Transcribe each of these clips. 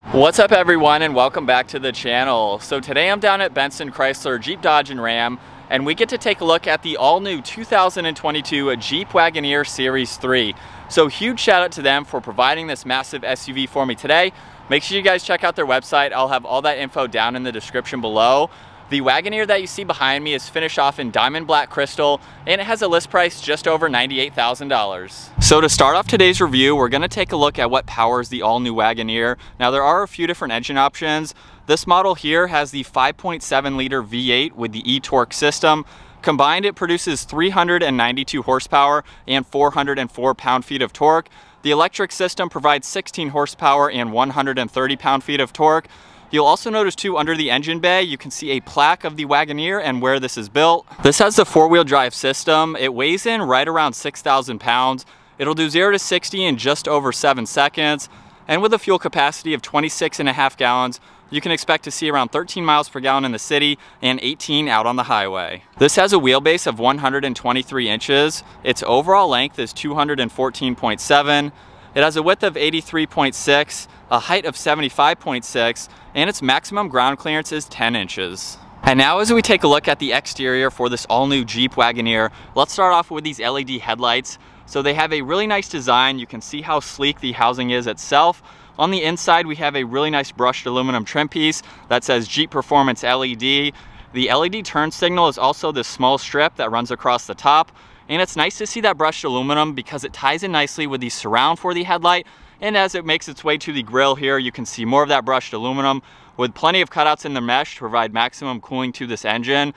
What's up everyone, and welcome back to the channel. So today I'm down at Benson Chrysler Jeep Dodge and Ram, and we get to take a look at the all-new 2022 Jeep Wagoneer Series 3. So huge shout out to them for providing this massive SUV for me today. Make sure you guys check out their website. I'll have all that info down in the description below. The Wagoneer that you see behind me is finished off in diamond black crystal, and it has a list price just over $98,000. So to start off today's review, we're going to take a look at what powers the all-new Wagoneer. Now there are a few different engine options. This model here has the 5.7 liter V8 with the e-torque system. Combined, it produces 392 horsepower and 404 pound-feet of torque. The electric system provides 16 horsepower and 130 pound-feet of torque. You'll also notice too, under the engine bay, you can see a plaque of the Wagoneer and where this is built. This has the four-wheel drive system. It weighs in right around 6,000 pounds. It'll do 0 to 60 in just over 7 seconds. And with a fuel capacity of 26.5 gallons, you can expect to see around 13 miles per gallon in the city and 18 out on the highway. This has a wheelbase of 123 inches. Its overall length is 214.7. It has a width of 83.6, a height of 75.6, and its maximum ground clearance is 10 inches. And now as we take a look at the exterior for this all-new Jeep Wagoneer, let's start off with these LED headlights. So they have a really nice design. You can see how sleek the housing is itself. On the inside, we have a really nice brushed aluminum trim piece that says Jeep Performance LED. The LED turn signal is also this small strip that runs across the top. And it's nice to see that brushed aluminum because it ties in nicely with the surround for the headlight. And as it makes its way to the grille here, you can see more of that brushed aluminum with plenty of cutouts in the mesh to provide maximum cooling to this engine.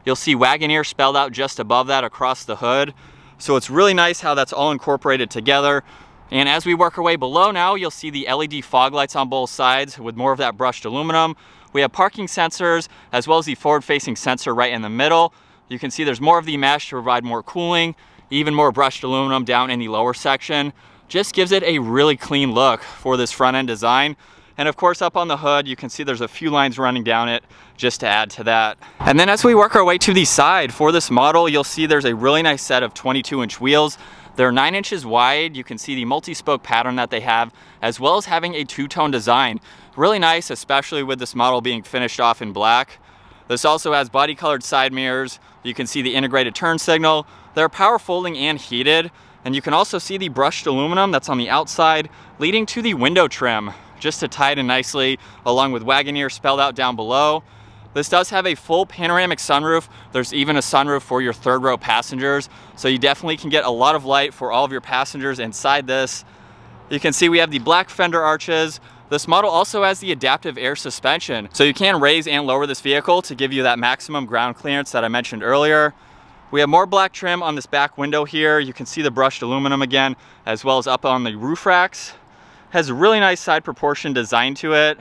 You'll see Wagoneer spelled out just above that across the hood. So it's really nice how that's all incorporated together. And as we work our way below now, you'll see the LED fog lights on both sides with more of that brushed aluminum. We have parking sensors as well as the forward-facing sensor right in the middle. You can see there's more of the mesh to provide more cooling, even more brushed aluminum down in the lower section. Just gives it a really clean look for this front end design. And of course up on the hood, you can see there's a few lines running down it just to add to that. And then as we work our way to the side for this model, you'll see there's a really nice set of 22-inch wheels. They're 9 inches wide. You can see the multi-spoke pattern that they have, as well as having a two-tone design. Really nice, especially with this model being finished off in black. This also has body-colored side mirrors. You can see the integrated turn signal. They're power folding and heated. And you can also see the brushed aluminum that's on the outside, leading to the window trim, just to tie it in nicely, along with Wagoneer spelled out down below. This does have a full panoramic sunroof. There's even a sunroof for your third row passengers. So you definitely can get a lot of light for all of your passengers inside this. You can see we have the black fender arches. This model also has the adaptive air suspension. So you can raise and lower this vehicle to give you that maximum ground clearance that I mentioned earlier. We have more black trim on this back window here. You can see the brushed aluminum again, as well as up on the roof racks. Has a really nice side proportion design to it.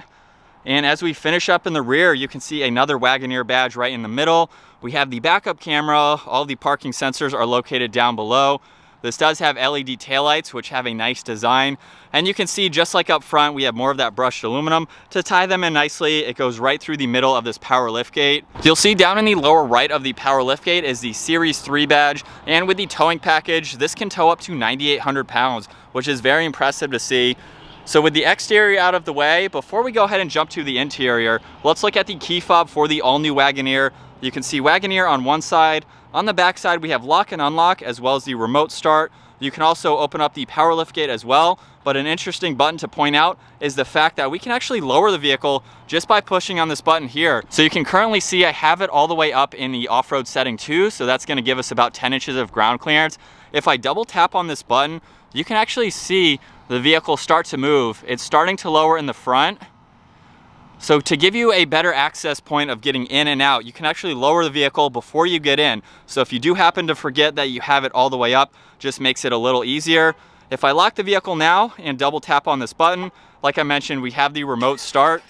And as we finish up in the rear, you can see another Wagoneer badge right in the middle. We have the backup camera. All the parking sensors are located down below. This does have LED taillights, which have a nice design. And you can see, just like up front, we have more of that brushed aluminum to tie them in nicely. It goes right through the middle of this power liftgate. You'll see down in the lower right of the power liftgate is the Series 3 badge. And with the towing package, this can tow up to 9,800 pounds, which is very impressive to see. So with the exterior out of the way, before we go ahead and jump to the interior, let's look at the key fob for the all-new Wagoneer. You can see Wagoneer on one side. On the back side, we have lock and unlock, as well as the remote start. You can also open up the power liftgate as well. But an interesting button to point out is the fact that we can actually lower the vehicle just by pushing on this button here. So you can currently see I have it all the way up in the off-road setting too. So that's going to give us about 10 inches of ground clearance. If I double tap on this button, you can actually see the vehicle start to move. It's starting to lower in the front. So to give you a better access point of getting in and out, you can actually lower the vehicle before you get in. So if you do happen to forget that you have it all the way up, just makes it a little easier. If I lock the vehicle now and double tap on this button, like I mentioned, we have the remote start.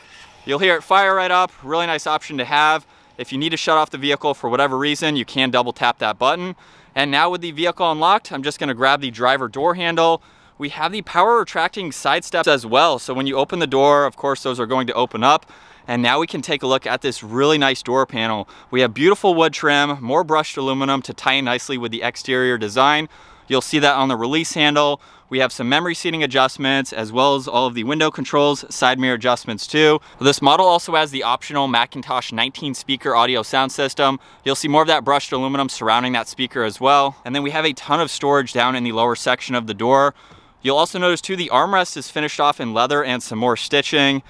You'll hear it fire right up. Really nice option to have. If you need to shut off the vehicle for whatever reason, you can double tap that button. And now with the vehicle unlocked, I'm just going to grab the driver door handle. We have the power retracting side steps as well. So when you open the door, of course, those are going to open up. And now we can take a look at this really nice door panel. We have beautiful wood trim, more brushed aluminum to tie in nicely with the exterior design. You'll see that on the release handle. We have some memory seating adjustments, as well as all of the window controls, side mirror adjustments too. This model also has the optional Macintosh 19 speaker audio sound system. You'll see more of that brushed aluminum surrounding that speaker as well. And then we have a ton of storage down in the lower section of the door. You'll also notice too, the armrest is finished off in leather and some more stitching.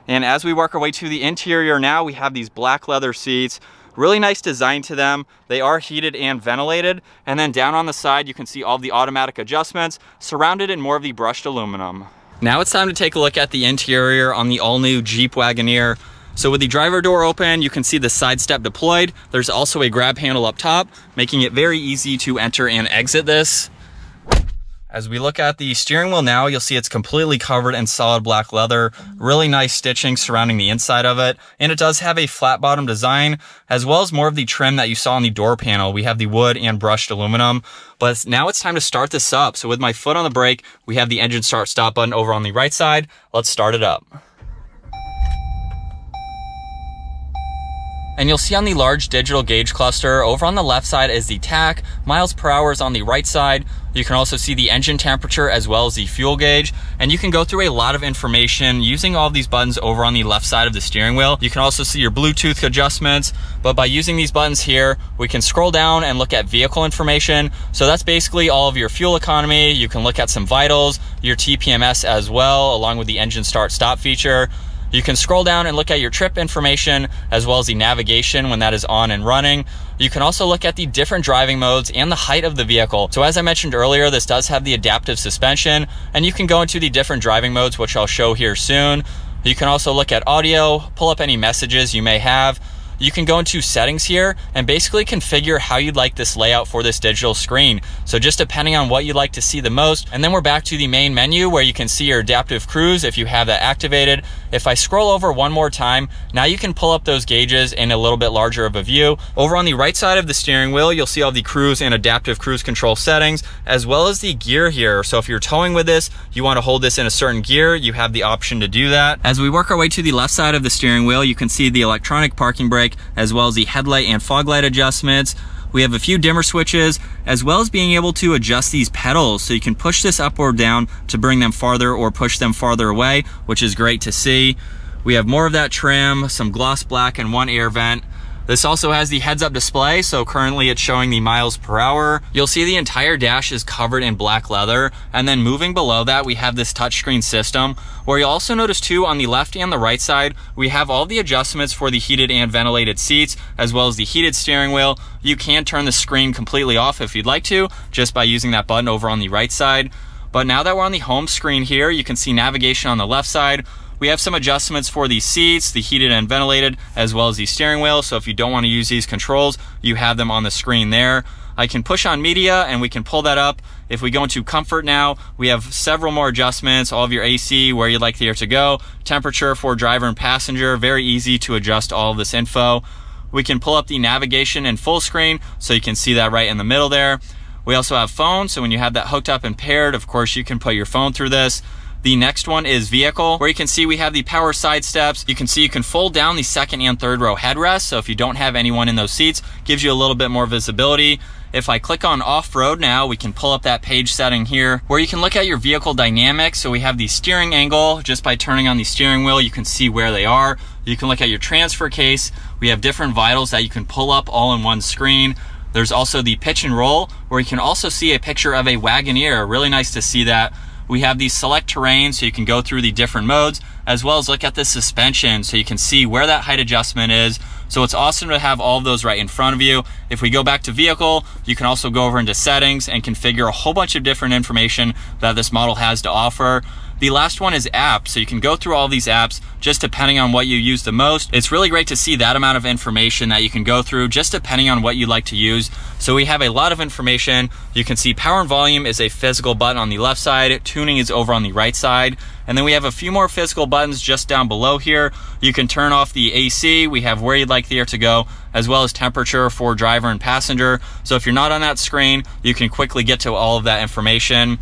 And as we work our way to the interior now, we have these black leather seats. Really nice design to them. They are heated and ventilated. And then down on the side, you can see all the automatic adjustments surrounded in more of the brushed aluminum. Now it's time to take a look at the interior on the all-new Jeep Wagoneer. So with the driver door open, you can see the side step deployed. There's also a grab handle up top, making it very easy to enter and exit this. As we look at the steering wheel now, you'll see it's completely covered in solid black leather. Really nice stitching surrounding the inside of it. And it does have a flat bottom design, as well as more of the trim that you saw on the door panel. We have the wood and brushed aluminum. But now it's time to start this up. So with my foot on the brake, we have the engine start stop button over on the right side. Let's start it up. And you'll see on the large digital gauge cluster, over on the left side is the tach, miles per hour is on the right side. You can also see the engine temperature as well as the fuel gauge. And you can go through a lot of information using all of these buttons over on the left side of the steering wheel. You can also see your Bluetooth adjustments, but by using these buttons here, we can scroll down and look at vehicle information. So that's basically all of your fuel economy. You can look at some vitals, your TPMS as well, along with the engine start stop feature. You can scroll down and look at your trip information as well as the navigation when that is on and running. You can also look at the different driving modes and the height of the vehicle. So as I mentioned earlier, this does have the adaptive suspension, and you can go into the different driving modes, which I'll show here soon. You can also look at audio, pull up any messages you may have. You can go into settings here and basically configure how you'd like this layout for this digital screen. So just depending on what you'd like to see the most. And then we're back to the main menu where you can see your adaptive cruise if you have that activated. If I scroll over one more time, now you can pull up those gauges in a little bit larger of a view. Over on the right side of the steering wheel, you'll see all the cruise and adaptive cruise control settings, as well as the gear here. So if you're towing with this, you want to hold this in a certain gear, you have the option to do that. As we work our way to the left side of the steering wheel, you can see the electronic parking brake, as well as the headlight and fog light adjustments. We have a few dimmer switches, as well as being able to adjust these pedals. So you can push this up or down to bring them farther or push them farther away, which is great to see. We have more of that trim, some gloss black and one air vent. This also has the heads-up display, so currently it's showing the miles per hour. You'll see the entire dash is covered in black leather, and then moving below that, we have this touchscreen system, where you'll also notice too, on the left and the right side, we have all the adjustments for the heated and ventilated seats, as well as the heated steering wheel. You can turn the screen completely off if you'd like to, just by using that button over on the right side. But now that we're on the home screen here, you can see navigation on the left side. We have some adjustments for the seats, the heated and ventilated, as well as the steering wheel. So if you don't want to use these controls, you have them on the screen there. I can push on media and we can pull that up. If we go into comfort now, we have several more adjustments, all of your AC, where you'd like the air to go, temperature for driver and passenger, very easy to adjust all of this info. We can pull up the navigation in full screen, so you can see that right in the middle there. We also have phone, so when you have that hooked up and paired, of course, you can put your phone through this. The next one is vehicle, where you can see we have the power side steps. You can see you can fold down the second and third row headrests. So if you don't have anyone in those seats, gives you a little bit more visibility. If I click on off-road now, we can pull up that page setting here where you can look at your vehicle dynamics. So we have the steering angle. Just by turning on the steering wheel, you can see where they are. You can look at your transfer case. We have different vitals that you can pull up all in one screen. There's also the pitch and roll, where you can also see a picture of a Wagoneer. Really nice to see that. We have the select terrain, so you can go through the different modes, as well as look at the suspension, so you can see where that height adjustment is. So it's awesome to have all of those right in front of you. If we go back to vehicle, you can also go over into settings and configure a whole bunch of different information that this model has to offer. The last one is apps, so you can go through all these apps just depending on what you use the most. It's really great to see that amount of information that you can go through just depending on what you like to use. So we have a lot of information. You can see power and volume is a physical button on the left side, tuning is over on the right side, and then we have a few more physical buttons just down below here. You can turn off the AC, we have where you'd like the air to go, as well as temperature for driver and passenger. So if you're not on that screen, you can quickly get to all of that information.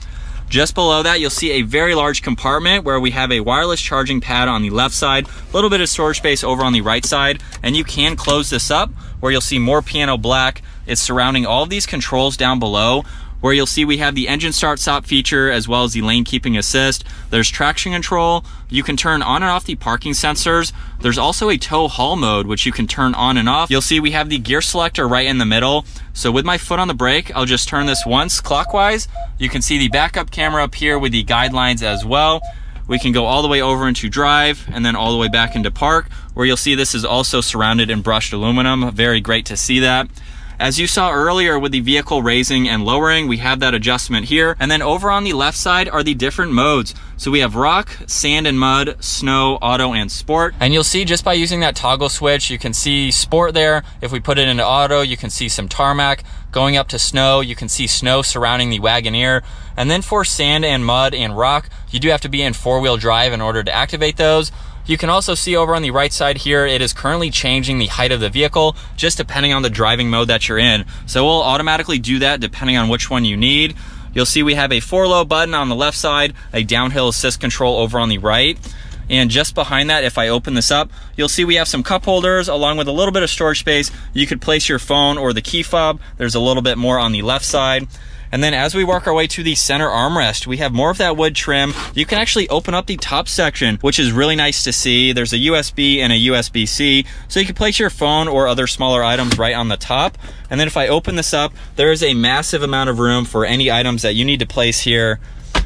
Just below that, you'll see a very large compartment where we have a wireless charging pad on the left side, a little bit of storage space over on the right side, and you can close this up where you'll see more piano black. It's surrounding all of these controls down below. where you'll see we have the engine start stop feature as well as the lane keeping assist. There's traction control. You can turn on and off the parking sensors. There's also a tow haul mode, which you can turn on and off. You'll see we have the gear selector right in the middle. So with my foot on the brake, I'll just turn this once clockwise. You can see the backup camera up here with the guidelines as well. We can go all the way over into drive and then all the way back into park, where you'll see this is also surrounded in brushed aluminum. Very great to see that. As you saw earlier with the vehicle raising and lowering, we have that adjustment here. And then over on the left side are the different modes. So we have rock, sand and mud, snow, auto, and sport. And you'll see just by using that toggle switch, you can see sport there. If we put it into auto, you can see some tarmac. Going up to snow, you can see snow surrounding the Wagoneer. And then for sand and mud and rock, you do have to be in four-wheel drive in order to activate those. You can also see over on the right side here, it is currently changing the height of the vehicle, just depending on the driving mode that you're in. So we'll automatically do that depending on which one you need. You'll see we have a 4-low button on the left side, a downhill assist control over on the right. And just behind that, if I open this up, you'll see we have some cup holders along with a little bit of storage space. You could place your phone or the key fob. There's a little bit more on the left side. And then as we work our way to the center armrest, we have more of that wood trim. You can actually open up the top section, which is really nice to see. There's a USB and a USB-C, so you can place your phone or other smaller items right on the top. And then if I open this up, there is a massive amount of room for any items that you need to place here.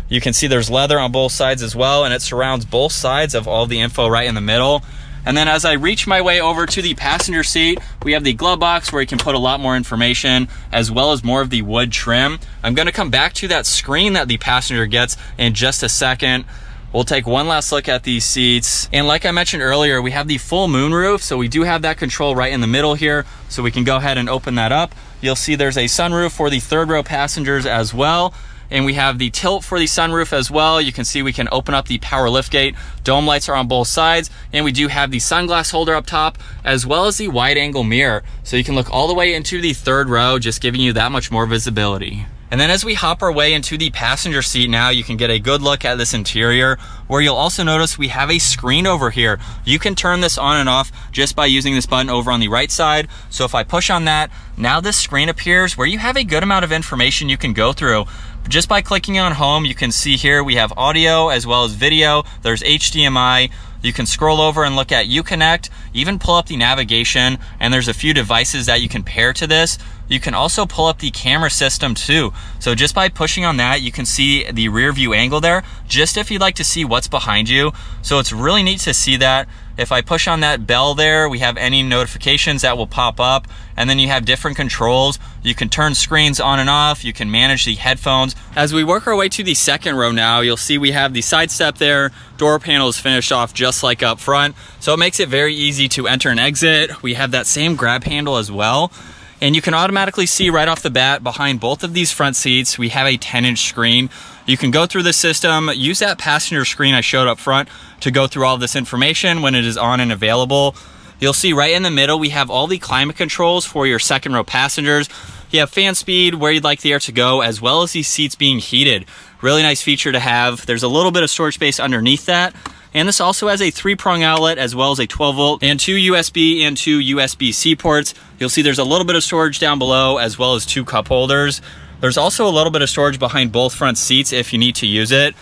You can see there's leather on both sides as well, and it surrounds both sides of all the info right in the middle. And then as I reach my way over to the passenger seat, we have the glove box where you can put a lot more information as well as more of the wood trim. I'm gonna come back to that screen that the passenger gets in just a second. We'll take one last look at these seats. And like I mentioned earlier, we have the full moonroof. So we do have that control right in the middle here. So we can go ahead and open that up. You'll see there's a sunroof for the third row passengers as well. And we have the tilt for the sunroof as well. You can see we can open up the power liftgate. Dome lights are on both sides. And we do have the sunglass holder up top as well as the wide angle mirror. So you can look all the way into the third row, just giving you that much more visibility. And then as we hop our way into the passenger seat now, you can get a good look at this interior, where you'll also notice we have a screen over here. You can turn this on and off just by using this button over on the right side. So if I push on that, now this screen appears where you have a good amount of information you can go through. Just by clicking on home, you can see here we have audio as well as video. There's HDMI. You can scroll over and look at Uconnect, even pull up the navigation, and there's a few devices that you can pair to this. You can also pull up the camera system too. So just by pushing on that, you can see the rear view angle there, just if you'd like to see what's behind you. So it's really neat to see that. If I push on that bell there, we have any notifications that will pop up, and then you have different controls. You can turn screens on and off. You can manage the headphones. As we work our way to the second row now, you'll see we have the side step there. Door panel is finished off just like up front. So it makes it very easy to enter and exit. We have that same grab handle as well. And you can automatically see right off the bat behind both of these front seats, we have a 10-inch screen. You can go through the system, use that passenger screen I showed up front to go through all this information when it is on and available. You'll see right in the middle, we have all the climate controls for your second row passengers. You have fan speed, where you'd like the air to go, as well as these seats being heated. Really nice feature to have. There's a little bit of storage space underneath that. And this also has a 3-prong outlet as well as a 12-volt and 2 USB and 2 USB-C ports. You'll see there's a little bit of storage down below as well as 2 cup holders. There's also a little bit of storage behind both front seats if you need to use it.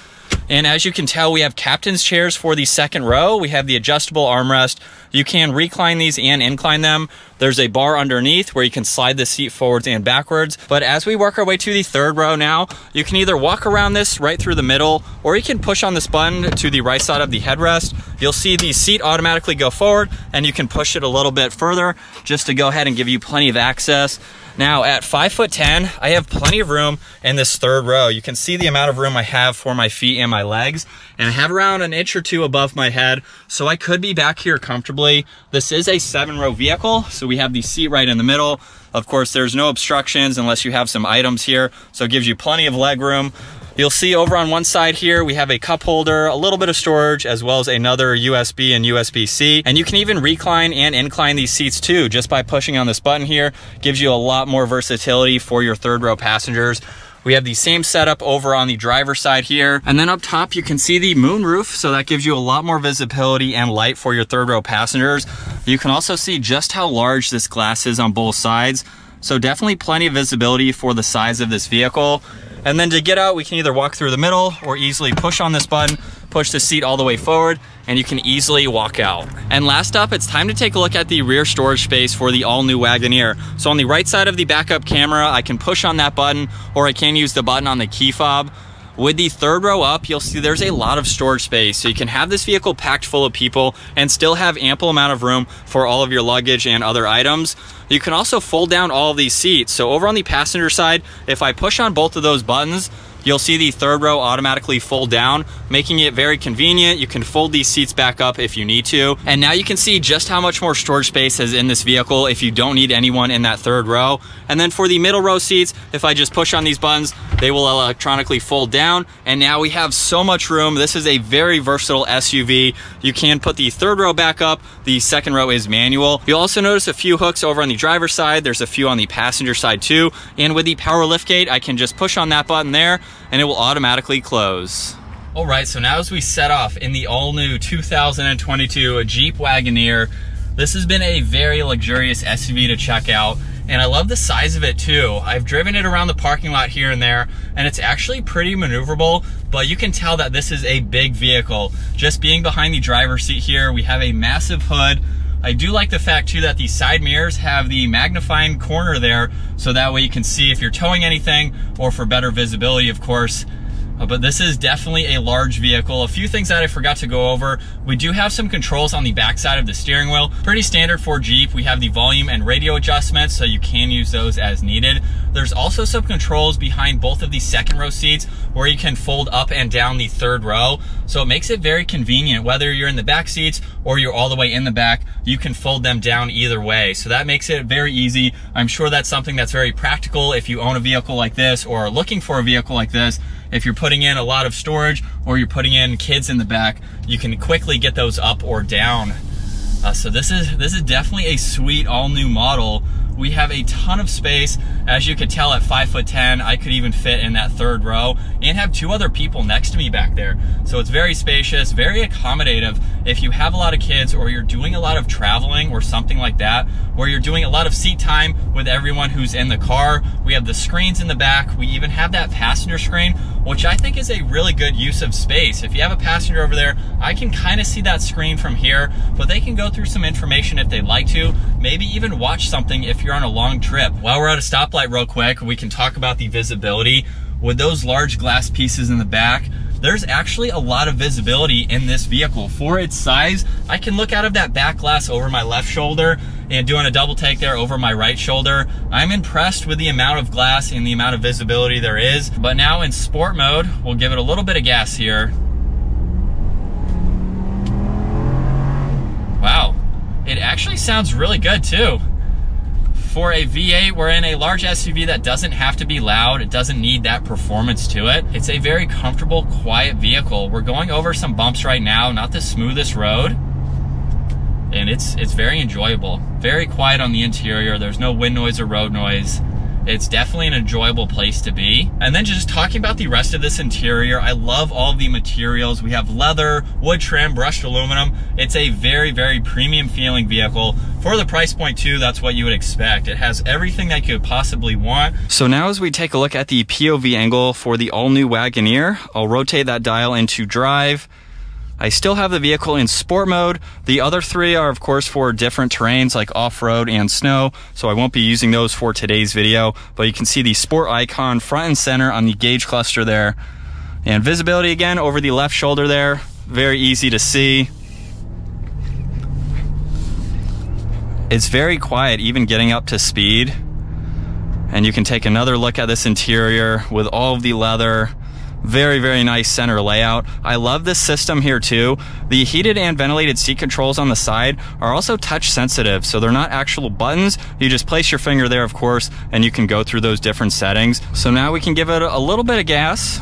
And as you can tell, we have captain's chairs for the second row. We have the adjustable armrest. You can recline these and incline them. There's a bar underneath where you can slide the seat forwards and backwards. But as we work our way to the third row now, you can either walk around this right through the middle, or you can push on this button to the right side of the headrest. You'll see the seat automatically go forward, and you can push it a little bit further just to go ahead and give you plenty of access. Now at 5'10", I have plenty of room in this third row. You can see the amount of room I have for my feet and my legs, and I have around an inch or two above my head, so I could be back here comfortably. This is a 7-row vehicle, so we have the seat right in the middle. Of course, there's no obstructions unless you have some items here, so it gives you plenty of leg room. You'll see over on one side here, we have a cup holder, a little bit of storage, as well as another USB and USB-C. And you can even recline and incline these seats too, just by pushing on this button here. Gives you a lot more versatility for your third row passengers. We have the same setup over on the driver's side here. And then up top, you can see the moonroof. So that gives you a lot more visibility and light for your third row passengers. You can also see just how large this glass is on both sides. So definitely plenty of visibility for the size of this vehicle. And then to get out, we can either walk through the middle or easily push on this button, push the seat all the way forward, and you can easily walk out. And last up, it's time to take a look at the rear storage space for the all-new Wagoneer. So on the right side of the backup camera, I can push on that button, or I can use the button on the key fob. With the third row up, you'll see there's a lot of storage space. So you can have this vehicle packed full of people and still have ample amount of room for all of your luggage and other items. You can also fold down all of these seats. So over on the passenger side, if I push on both of those buttons, you'll see the third row automatically fold down, making it very convenient. You can fold these seats back up if you need to. And now you can see just how much more storage space is in this vehicle if you don't need anyone in that third row. And then for the middle row seats, if I just push on these buttons, they will electronically fold down. And now we have so much room. This is a very versatile SUV. You can put the third row back up. The second row is manual. You'll also notice a few hooks over on the driver's side. There's a few on the passenger side too. And with the power liftgate, I can just push on that button there and it will automatically close. All right, so now as we set off in the all-new 2022 Jeep Wagoneer, this has been a very luxurious SUV to check out, and I love the size of it too. I've driven it around the parking lot here and there, and it's actually pretty maneuverable, but you can tell that this is a big vehicle. Just being behind the driver's seat here, we have a massive hood. I do like the fact too that the side mirrors have the magnifying corner there, so that way you can see if you're towing anything, or for better visibility, of course. But this is definitely a large vehicle. A few things that I forgot to go over. We do have some controls on the back side of the steering wheel. Pretty standard for Jeep. We have the volume and radio adjustments, so you can use those as needed. There's also some controls behind both of the second row seats where you can fold up and down the third row. So it makes it very convenient. Whether you're in the back seats or you're all the way in the back, you can fold them down either way. So that makes it very easy. I'm sure that's something that's very practical if you own a vehicle like this or are looking for a vehicle like this. If you're putting in a lot of storage or you're putting in kids in the back, you can quickly get those up or down. So this is definitely a sweet all new model. We have a ton of space. As you can tell, at 5'10", I could even fit in that third row and have two other people next to me back there. So it's very spacious, very accommodative. If you have a lot of kids or you're doing a lot of traveling or something like that, where you're doing a lot of seat time with everyone who's in the car, we have the screens in the back. We even have that passenger screen, which I think is a really good use of space. If you have a passenger over there, I can kind of see that screen from here, but they can go through some information if they'd like to, maybe even watch something if you're on a long trip. While we're at a stoplight real quick, we can talk about the visibility. With those large glass pieces in the back, there's actually a lot of visibility in this vehicle. For its size, I can look out of that back glass over my left shoulder and doing a double take there over my right shoulder. I'm impressed with the amount of glass and the amount of visibility there is. But now in sport mode, we'll give it a little bit of gas here. Wow, it actually sounds really good too. For a V8, we're in a large SUV that doesn't have to be loud. It doesn't need that performance to it. It's a very comfortable, quiet vehicle. We're going over some bumps right now, not the smoothest road. And it's very enjoyable. Very quiet on the interior. There's no wind noise or road noise. It's definitely an enjoyable place to be. And then just talking about the rest of this interior, I love all of the materials. We have leather, wood trim, brushed aluminum. It's a very, very premium feeling vehicle. For the price point too, that's what you would expect. It has everything that you could possibly want. So now as we take a look at the POV angle for the all-new Wagoneer, I'll rotate that dial into drive. I still have the vehicle in sport mode. The other three are of course for different terrains like off-road and snow, so I won't be using those for today's video, but you can see the sport icon front and center on the gauge cluster there. And visibility again over the left shoulder there, very easy to see. It's very quiet even getting up to speed. And you can take another look at this interior with all of the leather. Very, very nice center layout. I love this system here too. The heated and ventilated seat controls on the side are also touch sensitive, so they're not actual buttons. You just place your finger there, of course, and you can go through those different settings. So now we can give it a little bit of gas,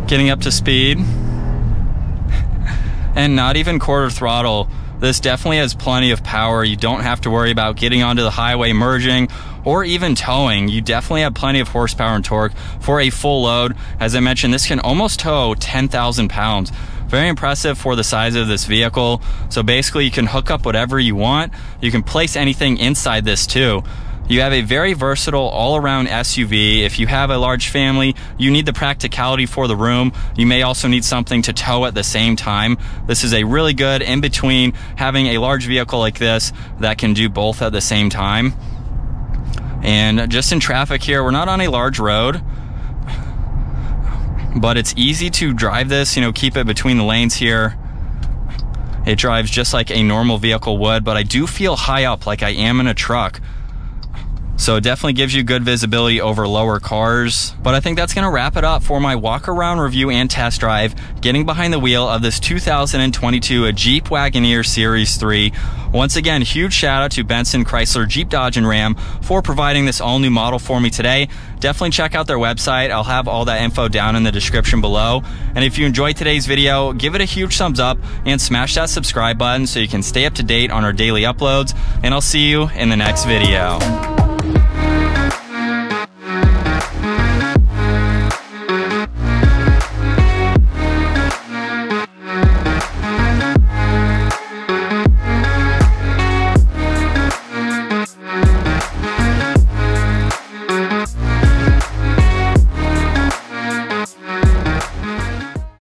getting up to speed, and not even quarter throttle. This definitely has plenty of power. You don't have to worry about getting onto the highway, merging, or even towing. You definitely have plenty of horsepower and torque for a full load. As I mentioned, this can almost tow 10,000 pounds. Very impressive for the size of this vehicle. So basically you can hook up whatever you want. You can place anything inside this too. You have a very versatile all-around SUV. If you have a large family, you need the practicality for the room. You may also need something to tow at the same time. This is a really good in-between, having a large vehicle like this that can do both at the same time. And just in traffic here, we're not on a large road, but it's easy to drive this, you know, keep it between the lanes here. It drives just like a normal vehicle would, but I do feel high up like I am in a truck. So it definitely gives you good visibility over lower cars. But I think that's gonna wrap it up for my walk around review and test drive, getting behind the wheel of this 2022 Jeep Wagoneer Series 3. Once again, huge shout out to Benson Chrysler Jeep Dodge and Ram for providing this all new model for me today. Definitely check out their website. I'll have all that info down in the description below. And if you enjoyed today's video, give it a huge thumbs up and smash that subscribe button so you can stay up to date on our daily uploads. And I'll see you in the next video.